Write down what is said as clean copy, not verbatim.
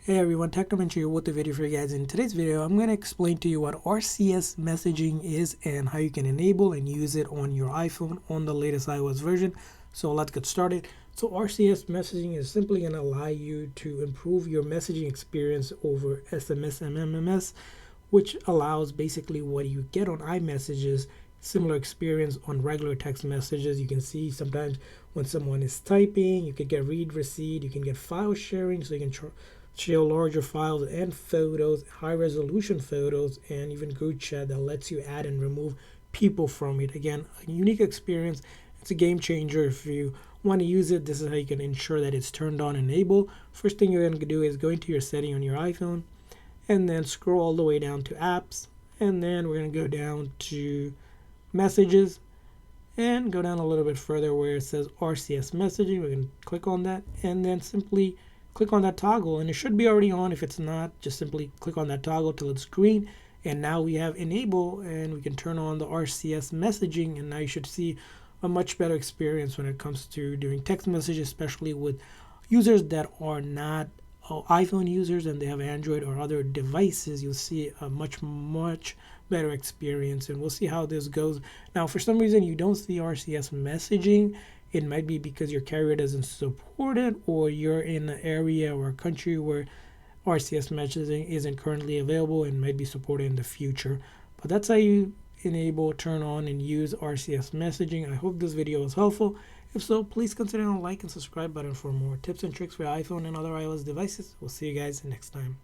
Hey everyone, Technomentary here with the video for you guys. In today's video, I'm going to explain to you what RCS messaging is and how you can enable and use it on your iPhone on the latest iOS version. So let's get started. So RCS messaging is simply going to allow you to improve your messaging experience over SMS and MMS, which allows basically what you get on iMessages, similar experience on regular text messages. You can see sometimes when someone is typing, you can get read receipt, you can get file sharing, so you can share larger files and photos, high resolution photos, and even group chat that lets you add and remove people from it. Again, a unique experience. It's a game changer. If you want to use it, this is how you can ensure that it's turned on and enabled. First thing you're going to do is go into your setting on your iPhone and then scroll all the way down to apps, and then we're going to go down to messages and go down a little bit further where it says RCS messaging. We're going to click on that and then simply click on that toggle, and it should be already on. If it's not, just simply click on that toggle till it's green, and now we have enable and we can turn on the RCS messaging, and now you should see a much better experience when it comes to doing text messages, especially with users that are not iPhone users and they have Android or other devices. You'll see a much better experience, and we'll see how this goes. Now, for some reason you don't see RCS messaging, it might be because your carrier doesn't support it, or you're in an area or a country where RCS messaging isn't currently available and might be supported in the future. But that's how you enable, turn on, and use RCS messaging. I hope this video was helpful. If so, please consider the like and subscribe button for more tips and tricks for iPhone and other iOS devices. We'll see you guys next time.